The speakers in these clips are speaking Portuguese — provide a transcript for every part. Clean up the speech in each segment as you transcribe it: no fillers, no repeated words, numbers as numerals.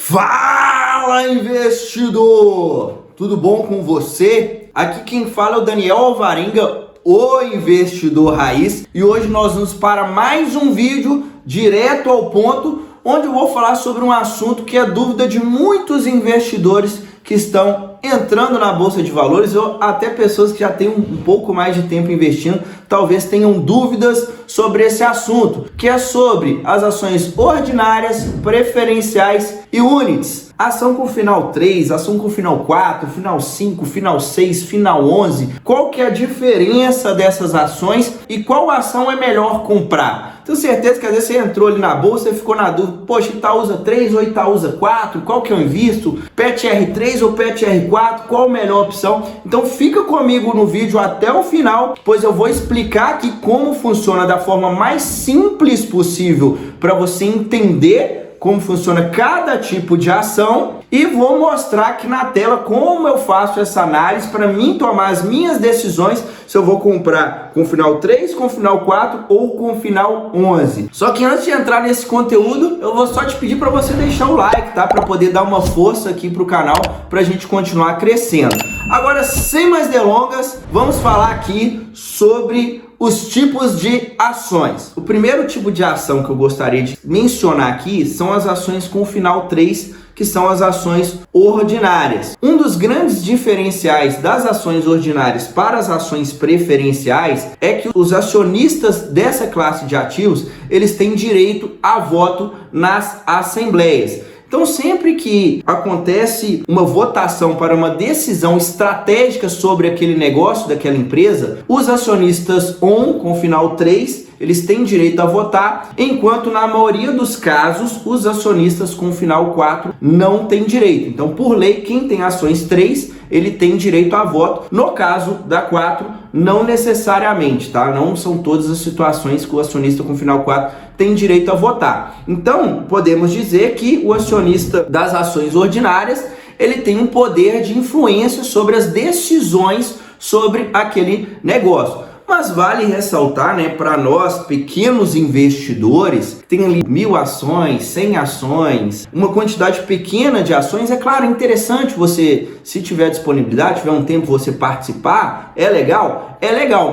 Fala, investidor! Tudo bom com você? Aqui quem fala é o Daniel Alvarenga, o investidor raiz, e hoje nós vamos para mais um vídeo direto ao ponto, onde eu vou falar sobre um assunto que é dúvida de muitos investidores que estão entrando na Bolsa de Valores, ou até pessoas que já têm um pouco mais de tempo investindo, talvez tenham dúvidas sobre esse assunto, que é sobre as ações ordinárias, preferenciais e units. Ação com final 3, ação com final 4, final 5, final 6, final 11. Qual que é a diferença dessas ações e qual ação é melhor comprar? Tenho certeza que às vezes você entrou ali na bolsa e ficou na dúvida, poxa, Itaúsa 3 ou Itaúsa 4, qual que eu invisto? PET-R3 ou PET-R4, qual a melhor opção? Então fica comigo no vídeo até o final, pois eu vou explicar aqui como funciona da forma mais simples possível para você entender como funciona cada tipo de ação e vou mostrar aqui na tela como eu faço essa análise para mim tomar as minhas decisões se eu vou comprar com final 3, com final 4 ou com final 11. Só que antes de entrar nesse conteúdo, eu vou só te pedir para você deixar o like, tá? Para poder dar uma força aqui pro canal, para a gente continuar crescendo. Agora, sem mais delongas, vamos falar aqui sobre os tipos de ações. O primeiro tipo de ação que eu gostaria de mencionar aqui são as ações com final 3, que são as ações ordinárias. Um dos grandes diferenciais das ações ordinárias para as ações preferenciais é que os acionistas dessa classe de ativos, eles têm direito a voto nas assembleias. Então, sempre que acontece uma votação para uma decisão estratégica sobre aquele negócio daquela empresa, os acionistas com final 3, eles têm direito a votar, enquanto na maioria dos casos, os acionistas com final 4 não têm direito. Então, por lei, quem tem ações 3, ele tem direito a voto. No caso da 4, não necessariamente, tá? Não são todas as situações que o acionista com final 4 tem direito a votar. Então, podemos dizer que o acionista das ações ordinárias, ele tem um poder de influência sobre as decisões sobre aquele negócio. Mas vale ressaltar, né, para nós pequenos investidores, tem ali 1000 ações, 100 ações, uma quantidade pequena de ações. É claro, é interessante você, se tiver disponibilidade, tiver um tempo você participar, é legal,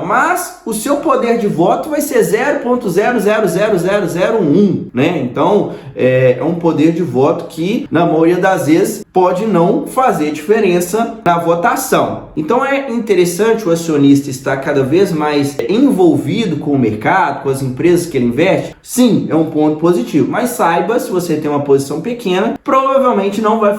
mas o seu poder de voto vai ser 0,000001, né? Então, é um poder de voto que, na maioria das vezes, pode não fazer diferença na votação. Então, é interessante o acionista estar cada vez mais envolvido com o mercado, com as empresas que ele investe. Sim, é um ponto positivo, mas saiba, se você tem uma posição pequena, provavelmente não vai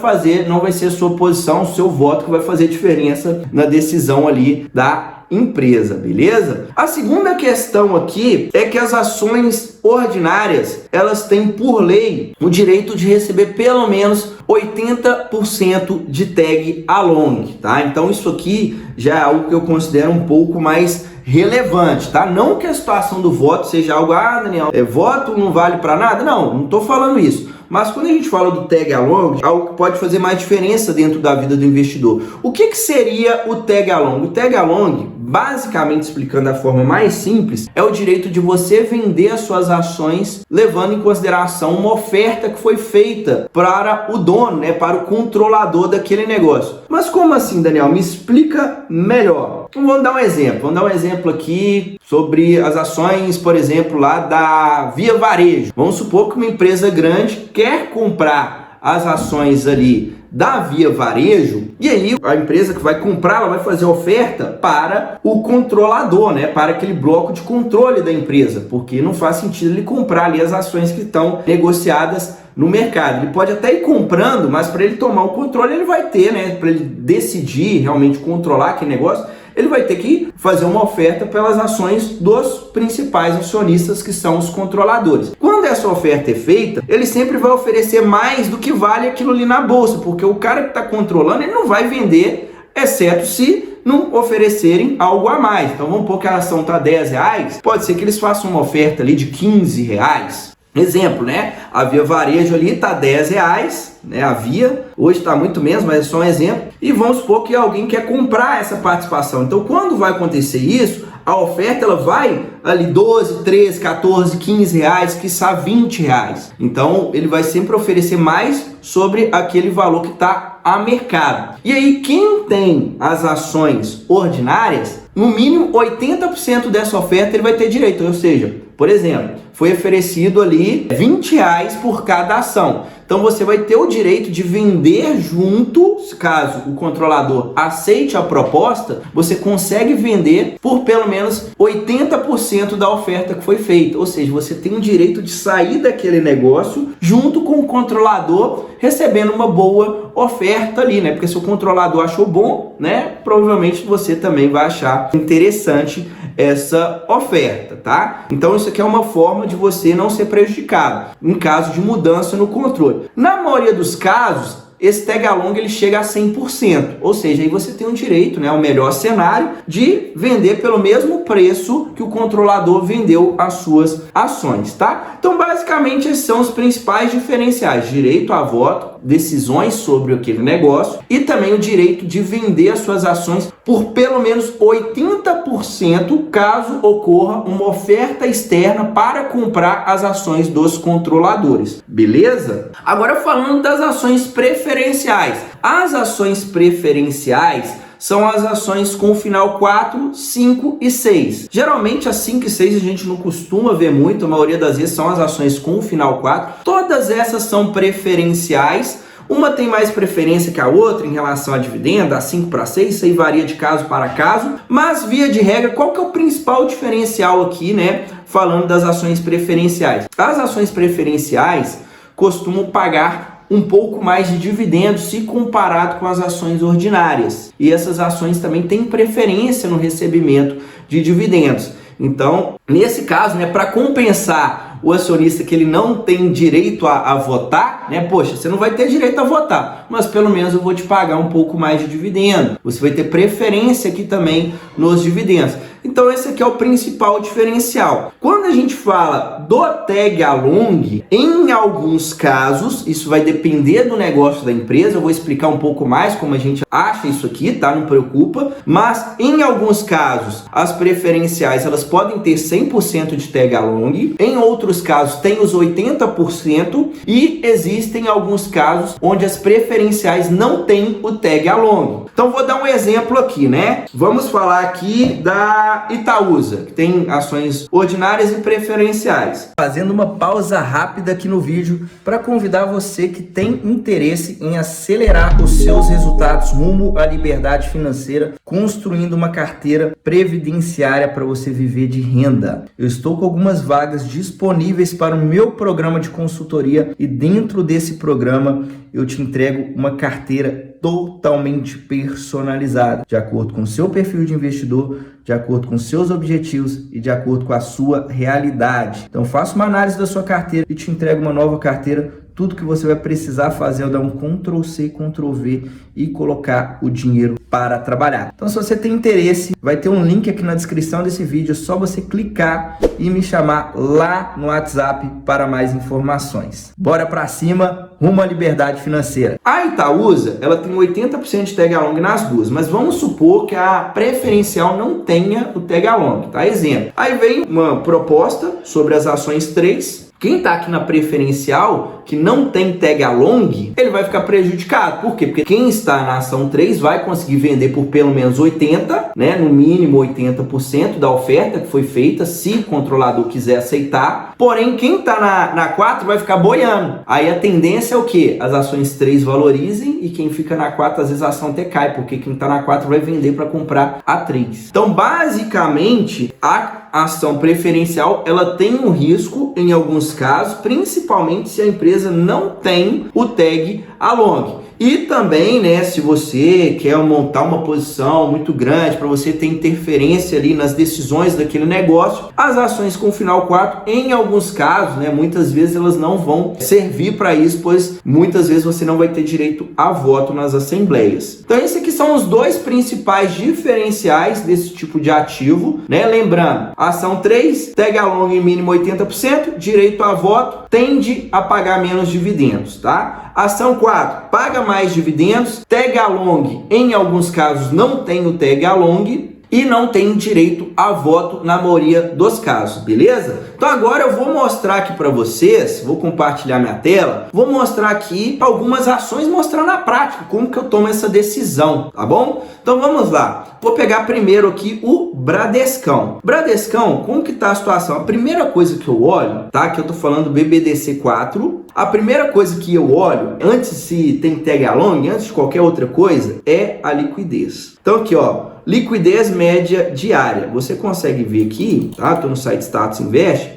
ser a sua posição, o seu voto que vai fazer diferença na decisão ali da empresa, beleza? A segunda questão aqui é que as ações ordinárias, elas têm por lei o direito de receber pelo menos 80% de tag along, tá? Então isso aqui já é algo que eu considero um pouco mais relevante, tá? Não que a situação do voto seja algo, Daniel, voto não vale para nada. Não tô falando isso. Mas quando a gente fala do tag along, algo que pode fazer mais diferença dentro da vida do investidor. O que seria o tag along? O tag along, basicamente explicando da forma mais simples, é o direito de você vender as suas ações levando em consideração uma oferta que foi feita para o dono, né, para o controlador daquele negócio. Mas como assim, Daniel? Me explica melhor. Então, vamos dar um exemplo aqui sobre as ações, por exemplo, lá da Via Varejo. Vamos supor que uma empresa grande quer comprar as ações ali da Via Varejo, e aí a empresa que vai comprar, ela vai fazer oferta para o controlador, né, para aquele bloco de controle da empresa, porque não faz sentido ele comprar ali as ações que estão negociadas no mercado. Ele pode até ir comprando, mas para ele tomar o controle, ele vai ter, né, para ele decidir realmente controlar aquele negócio, ele vai ter que fazer uma oferta pelas ações dos principais acionistas, que são os controladores. Quando essa oferta é feita, ele sempre vai oferecer mais do que vale aquilo ali na bolsa, porque o cara que está controlando, ele não vai vender, exceto se não oferecerem algo a mais. Então vamos supor que a ação está R$10, pode ser que eles façam uma oferta ali de R$15. Exemplo, né? A Via Varejo ali está R$10, né? A Via, hoje está muito menos, mas é só um exemplo. E vamos supor que alguém quer comprar essa participação. Então, quando vai acontecer isso, a oferta ela vai ali 12, 13, 14, 15 reais, quiçá 20 reais. Então ele vai sempre oferecer mais sobre aquele valor que está a mercado. E aí quem tem as ações ordinárias, no mínimo 80% dessa oferta ele vai ter direito, ou seja, por exemplo, foi oferecido ali 20 reais por cada ação. Então você vai ter o direito de vender junto, caso o controlador aceite a proposta, você consegue vender por pelo menos 80% da oferta que foi feita. Ou seja, você tem o direito de sair daquele negócio junto com o controlador recebendo uma boa oferta ali, né? Porque se o controlador achou bom, né? Provavelmente você também vai achar interessante essa oferta, tá? Então isso aqui é uma forma de você não ser prejudicado em caso de mudança no controle. Na maioria dos casos, esse tag along ele chega a 100%, ou seja, aí você tem o direito, né, o melhor cenário, de vender pelo mesmo preço que o controlador vendeu as suas ações, tá? Então, basicamente, esses são os principais diferenciais: direito a voto, decisões sobre aquele negócio e também o direito de vender as suas ações por pelo menos 80% caso ocorra uma oferta externa para comprar as ações dos controladores, beleza? Agora falando das ações preferenciais. As ações preferenciais são as ações com final 4, 5 e 6. Geralmente as 5 e 6 a gente não costuma ver muito, a maioria das vezes são as ações com final 4. Todas essas são preferenciais. Uma tem mais preferência que a outra em relação a dividendo, a 5 para 6, isso aí varia de caso para caso. Mas via de regra, qual que é o principal diferencial aqui, né? Falando das ações preferenciais. As ações preferenciais costumam pagar um pouco mais de dividendos se comparado com as ações ordinárias. E essas ações também têm preferência no recebimento de dividendos. Então, nesse caso, né, para compensar o acionista que ele não tem direito a votar, né? Poxa, você não vai ter direito a votar, mas pelo menos eu vou te pagar um pouco mais de dividendo. Você vai ter preferência aqui também nos dividendos. Então esse aqui é o principal diferencial. Quando a gente fala do tag along, em alguns casos, isso vai depender do negócio da empresa, eu vou explicar um pouco mais como a gente acha isso aqui, tá? Não preocupa, mas em alguns casos, as preferenciais elas podem ter 100% de tag along, em outros casos tem os 80% e existem alguns casos onde as preferenciais não têm o tag along. Então vou dar um exemplo aqui, né? Vamos falar aqui da Itaúsa, que tem ações ordinárias e preferenciais. Fazendo uma pausa rápida aqui no vídeo para convidar você que tem interesse em acelerar os seus resultados rumo à liberdade financeira, construindo uma carteira previdenciária para você viver de renda. Eu estou com algumas vagas disponíveis para o meu programa de consultoria e dentro desse programa eu te entrego uma carteira totalmente personalizada, de acordo com o seu perfil de investidor, de acordo com seus objetivos e de acordo com a sua realidade. Então faça uma análise da sua carteira e te entrego uma nova carteira. Tudo que você vai precisar fazer é dar um Ctrl+C, Ctrl+V e colocar o dinheiro para trabalhar. Então se você tem interesse, vai ter um link aqui na descrição desse vídeo, é só você clicar e me chamar lá no WhatsApp para mais informações. Bora para cima, rumo à liberdade financeira. A Itaúsa, ela tem 80% de tag along nas duas, mas vamos supor que a preferencial não tenha o tag along, tá? Exemplo. Aí vem uma proposta sobre as ações 3. Quem está aqui na preferencial, que não tem tag along, ele vai ficar prejudicado. Por quê? Porque quem está na ação 3 vai conseguir vender por pelo menos 80%, né? No mínimo 80% da oferta que foi feita, se o controlador quiser aceitar. Porém, quem está na 4 vai ficar boiando. Aí a tendência é o quê? As ações 3 valorizem e quem fica na 4, às vezes a ação até cai, porque quem está na 4 vai vender para comprar a 3. Então, basicamente, a ação preferencial, ela tem um risco em alguns casos, principalmente se a empresa não tem o tag along. E também, né, se você quer montar uma posição muito grande para você ter interferência ali nas decisões daquele negócio, as ações com final 4, em alguns casos, né, muitas vezes elas não vão servir para isso, pois muitas vezes você não vai ter direito a voto nas assembleias. Então esses aqui são os dois principais diferenciais desse tipo de ativo, né? Lembrando, ação 3, tag along em mínimo 80%, direito a voto, tende a pagar menos dividendos, tá? Ação 4, paga mais dividendos, tag along, em alguns casos não tem o tag along, e não tem direito a voto na maioria dos casos, beleza? Então agora eu vou mostrar aqui para vocês, vou compartilhar minha tela, vou mostrar aqui algumas ações, mostrar na prática como que eu tomo essa decisão, tá bom? Então vamos lá, vou pegar primeiro aqui o Bradescão. Bradescão, como que tá a situação? A primeira coisa que eu olho, tá? Que eu tô falando do BBDC4, a primeira coisa que eu olho, antes se tem tag along, antes de qualquer outra coisa, é a liquidez. Então aqui, ó, liquidez média diária. Você consegue ver aqui, tá? Tô no site Status Invest,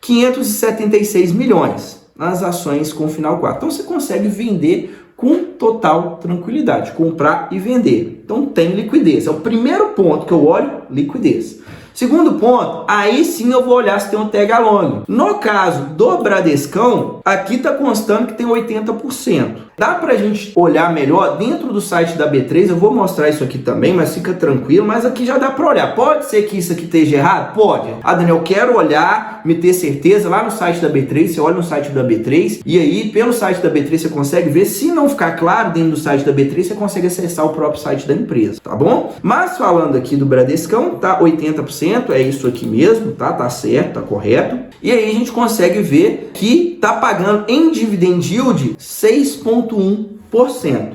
576 milhões nas ações com final 4. Então você consegue vender com total tranquilidade, comprar e vender. Então tem liquidez. É o primeiro ponto que eu olho, liquidez. Segundo ponto, aí sim eu vou olhar se tem um tag along. No caso do Bradescão, aqui tá constando que tem 80%. Dá pra gente olhar melhor dentro do site da B3, eu vou mostrar isso aqui também, mas fica tranquilo, mas aqui já dá pra olhar. Pode ser que isso aqui esteja errado? Pode. Ah, Daniel, eu quero olhar, me ter certeza, lá no site da B3, você olha no site da B3, e aí pelo site da B3 você consegue ver. Se não ficar claro dentro do site da B3, você consegue acessar o próprio site da empresa, tá bom? Mas falando aqui do Bradescão, tá 80%, é isso aqui mesmo, tá? Tá certo, tá correto. E aí a gente consegue ver que tá pagando em dividend yield 6,1%.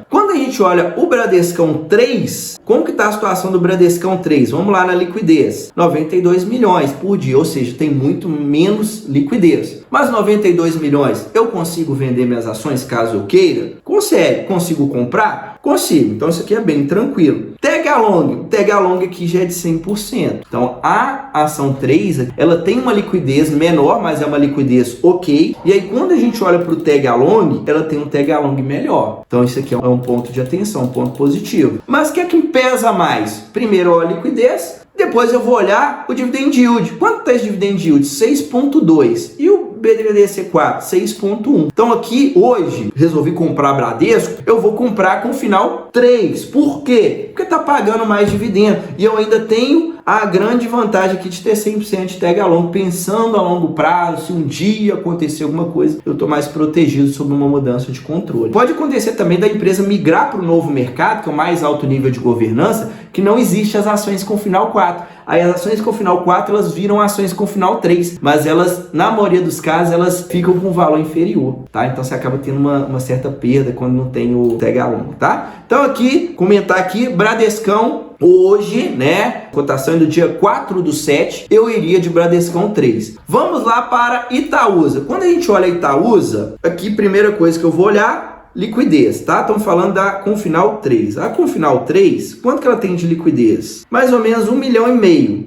Quando a gente olha o Bradescão 3, como que tá a situação do Bradescão 3? Vamos lá na liquidez. 92 milhões por dia, ou seja, tem muito menos liquidez. Mas 92 milhões, eu consigo vender minhas ações caso eu queira? Consegue. Consigo comprar? Consigo. Então isso aqui é bem tranquilo. Tag along. Tag along aqui já é de 100%. Então a ação 3, ela tem uma liquidez menor, mas é uma liquidez ok. E aí quando a gente olha para o tag along, ela tem um tag along melhor. Então isso aqui é um ponto de atenção, um ponto positivo. Mas o que é que pesa mais? Primeiro a liquidez, depois eu vou olhar o dividend yield. Quanto está esse dividend yield? 6,2. E o BDC4, 6,1. Então aqui, hoje, resolvi comprar Bradesco, eu vou comprar com final 3. Por quê? Porque está pagando mais dividendo. E eu ainda tenho a grande vantagem aqui de ter 100% de tag along, pensando a longo prazo, se um dia acontecer alguma coisa, eu estou mais protegido sobre uma mudança de controle. Pode acontecer também da empresa migrar para o novo mercado, que é o mais alto nível de governança, que não existe as ações com final 4. Aí as ações com final 4, elas viram ações com final 3, mas elas, na maioria dos casos, elas ficam com um valor inferior, tá? Então você acaba tendo uma certa perda quando não tem o tag along, tá? Então aqui, comentar aqui, Bradescão, hoje, né, cotação do dia 4/7, eu iria de Bradescão 3. Vamos lá para Itaúsa. Quando a gente olha Itaúsa, aqui primeira coisa que eu vou olhar, liquidez, tá? Estamos falando da com final 3. A com final 3, quanto que ela tem de liquidez? Mais ou menos 1,5 milhão.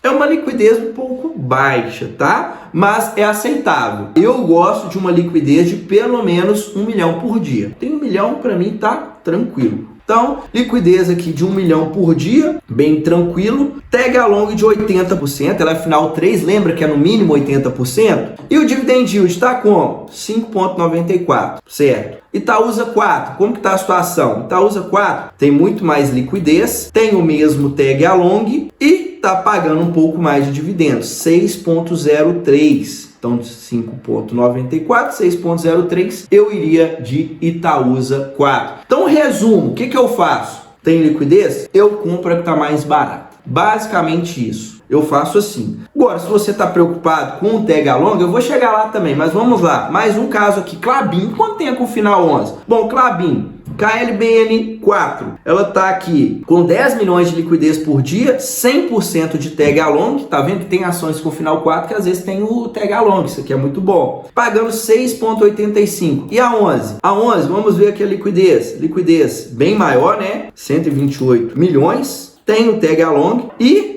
É uma liquidez um pouco baixa, tá? Mas é aceitável. Eu gosto de uma liquidez de pelo menos 1 milhão por dia. Tem 1 milhão, para mim tá tranquilo. Então, liquidez aqui de 1 milhão por dia, bem tranquilo. Tag along de 80%, ela é final 3, lembra que é no mínimo 80%? E o dividend yield está como? 5,94, certo? Itaúsa 4, como que está a situação? Itaúsa 4 tem muito mais liquidez, tem o mesmo tag along e está pagando um pouco mais de dividendos, 6,03. Então, de 5,94, 6,03, eu iria de Itaúsa 4. Então, resumo, o que eu faço? Tem liquidez? Eu compro a que está mais barata. Basicamente isso. Eu faço assim. Agora, se você está preocupado com o tag along, eu vou chegar lá também, mas vamos lá. Mais um caso aqui, Klabin. Quanto tem com o final 11? Bom, Klabin, KLBN 4, ela está aqui com 10 milhões de liquidez por dia, 100% de tag along, tá vendo que tem ações com final 4 que às vezes tem o tag along, isso aqui é muito bom. Pagando 6,85. E a 11? A 11, vamos ver aqui a liquidez. Liquidez bem maior, né? 128 milhões, tem o tag along e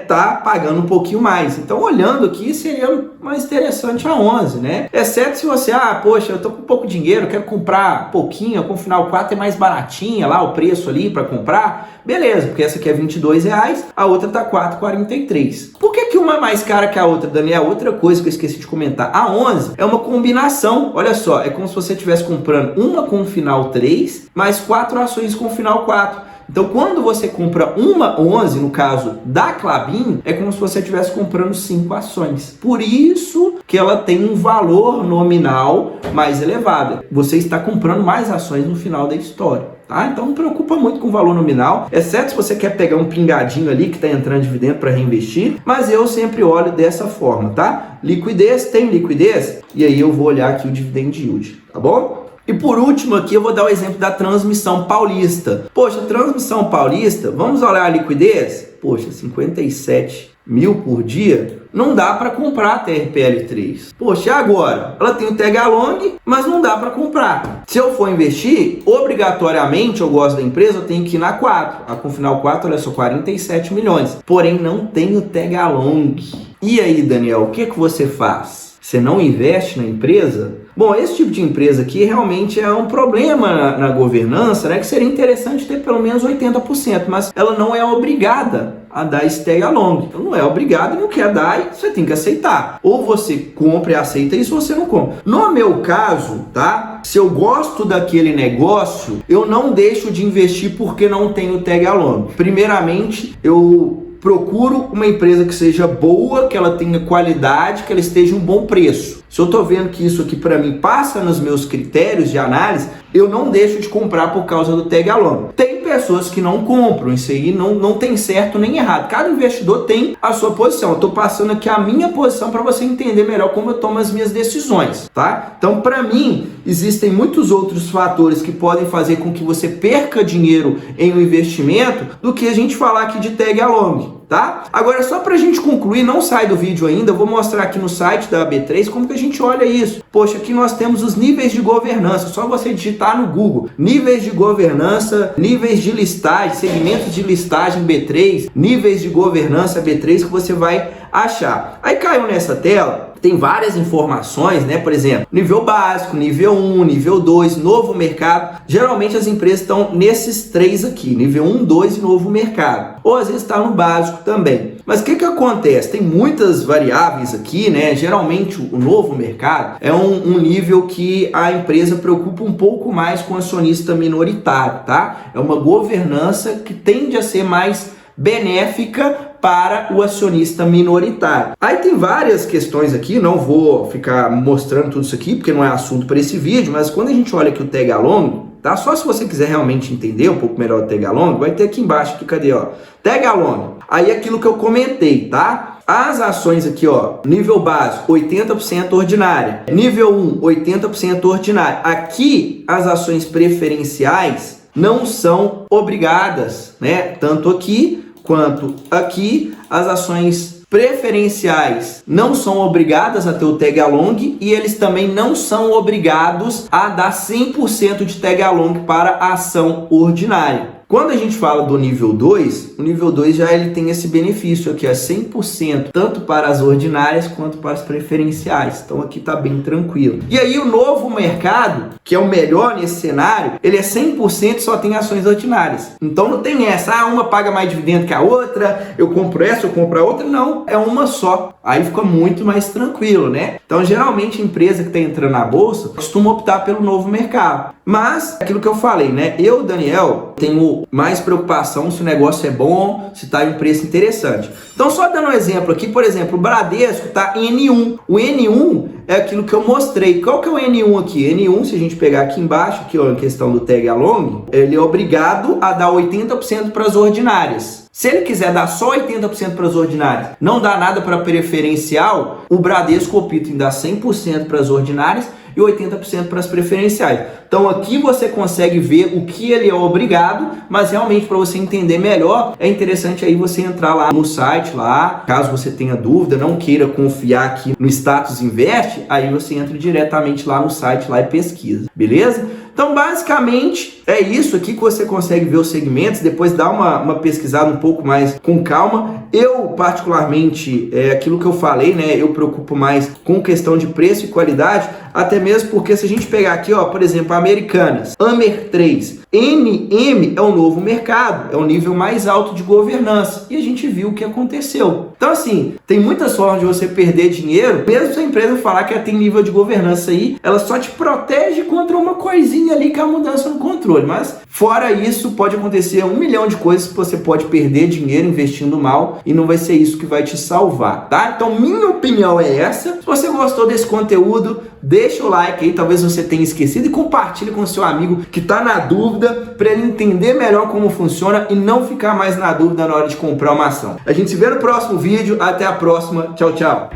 tá pagando um pouquinho mais. Então, olhando aqui, seria mais interessante a 11, né? Exceto se você, poxa, eu tô com pouco dinheiro, quero comprar pouquinho, com final 4 é mais baratinha lá, o preço ali para comprar. Beleza, porque essa aqui é R$22, a outra tá R$4,43. Por que uma é mais cara que a outra, Daniel? Outra coisa que eu esqueci de comentar. A 11 é uma combinação, olha só, é como se você estivesse comprando uma com final 3, mais 4 ações com final 4. Então, quando você compra uma 11, no caso da Klabin, é como se você estivesse comprando 5 ações. Por isso que ela tem um valor nominal mais elevado. Você está comprando mais ações no final da história. Tá? Então não preocupa muito com o valor nominal, exceto se você quer pegar um pingadinho ali que está entrando dividendo para reinvestir, mas eu sempre olho dessa forma, tá? Liquidez, tem liquidez? E aí eu vou olhar aqui o dividend yield, tá bom? E por último aqui eu vou dar o exemplo da Transmissão Paulista. Poxa, Transmissão Paulista, vamos olhar a liquidez? Poxa, 57 mil por dia, não dá para comprar a TRPL3. Poxa, e agora? Ela tem o tag along, mas não dá para comprar. Se eu for investir, obrigatoriamente, eu gosto da empresa, eu tenho que ir na 4. A com final 4, olha só, 47 milhões. Porém, não tem o tag along. E aí, Daniel, o que você faz? Você não investe na empresa? Bom, esse tipo de empresa aqui realmente é um problema na governança, né? Que seria interessante ter pelo menos 80%, mas ela não é obrigada a dar esse tag along. Então não é obrigado e não quer dar e você tem que aceitar. Ou você compra e aceita isso, ou você não compra. No meu caso, tá? Se eu gosto daquele negócio, eu não deixo de investir porque não tenho tag along. Primeiramente, eu procuro uma empresa que seja boa, que ela tenha qualidade, que ela esteja um bom preço. Se eu estou vendo que isso aqui para mim passa nos meus critérios de análise, eu não deixo de comprar por causa do tag along. Tem pessoas que não compram, isso aí não tem certo nem errado. Cada investidor tem a sua posição. Eu estou passando aqui a minha posição para você entender melhor como eu tomo as minhas decisões, tá? Então, para mim, existem muitos outros fatores que podem fazer com que você perca dinheiro em um investimento do que a gente falar aqui de tag along. Tá? Agora, só para a gente concluir, não sai do vídeo ainda, eu vou mostrar aqui no site da B3 como que a gente olha isso. Poxa, aqui nós temos os níveis de governança, só você digitar no Google, níveis de governança, níveis de listagem, segmentos de listagem B3, níveis de governança B3 que você vai achar. Aí caiu nessa tela, tem várias informações, né? Por exemplo, nível básico, nível 1, nível 2, novo mercado. Geralmente as empresas estão nesses 3 aqui, nível 1, 2 e novo mercado. Ou às vezes está no básico também. Mas o que acontece? Tem muitas variáveis aqui, né? Geralmente o novo mercado é um nível que a empresa preocupa um pouco mais com o acionista minoritário, tá? É uma governança que tende a ser mais benéfica para o acionista minoritário. Aí tem várias questões aqui, não vou ficar mostrando tudo isso aqui, porque não é assunto para esse vídeo, mas quando a gente olha aqui o tag along, tá? Só se você quiser realmente entender um pouco melhor o tag along, vai ter aqui embaixo, aqui, cadê, ó? Tag along. Aí aquilo que eu comentei, tá? As ações aqui, ó, nível básico, 80% ordinária. Nível 1, 80% ordinária. Aqui, as ações preferenciais não são obrigadas, né? Tanto aqui quanto aqui, as ações preferenciais não são obrigadas a ter o tag along e eles também não são obrigados a dar 100% de tag along para a ação ordinária. Quando a gente fala do nível 2, o nível 2 já ele tem esse benefício aqui, é 100%, tanto para as ordinárias quanto para as preferenciais. Então aqui está bem tranquilo. E aí o novo mercado, que é o melhor nesse cenário, ele é 100% só tem ações ordinárias. Então não tem essa, uma paga mais dividendo que a outra, eu compro essa, eu compro a outra. Não, é uma só. Aí fica muito mais tranquilo, né? Então geralmente a empresa que está entrando na bolsa costuma optar pelo novo mercado. Mas, aquilo que eu falei, né? Eu, Daniel, tenho mais preocupação se o negócio é bom, se está em um preço interessante. Então, só dando um exemplo aqui, por exemplo, o Bradesco está em N1. O N1 é aquilo que eu mostrei. Qual que é o N1 aqui? N1, se a gente pegar aqui embaixo, aqui ó, em questão do tag along, ele é obrigado a dar 80% para as ordinárias. Se ele quiser dar só 80% para as ordinárias, não dá nada para preferencial, o Bradesco opta em dar 100% para as ordinárias e 80% para as preferenciais. Então aqui você consegue ver o que ele é obrigado, mas realmente para você entender melhor, é interessante aí você entrar lá no site, lá, caso você tenha dúvida, não queira confiar aqui no Status Invest, aí você entra diretamente lá no site lá e pesquisa, beleza? Então basicamente é isso aqui que você consegue ver os segmentos, depois dá uma pesquisada um pouco mais com calma. Eu particularmente, aquilo que eu falei, né, eu preocupo mais com questão de preço e qualidade, até mesmo porque se a gente pegar aqui, ó, por exemplo, Americanas, Amer 3, NM é o novo mercado, é o nível mais alto de governança. E a gente viu o que aconteceu. Então, assim, tem muitas formas de você perder dinheiro, mesmo se a empresa falar que ela tem nível de governança aí, ela só te protege contra uma coisinha ali que é a mudança no controle. Mas, fora isso, pode acontecer 1 milhão de coisas que você pode perder dinheiro investindo mal e não vai ser isso que vai te salvar, tá? Então, minha opinião é essa. Se você gostou desse conteúdo, deixa o like aí, talvez você tenha esquecido, e compartilhe com seu amigo que está na dúvida, para ele entender melhor como funciona e não ficar mais na dúvida na hora de comprar uma ação. A gente se vê no próximo vídeo, até a próxima, tchau, tchau!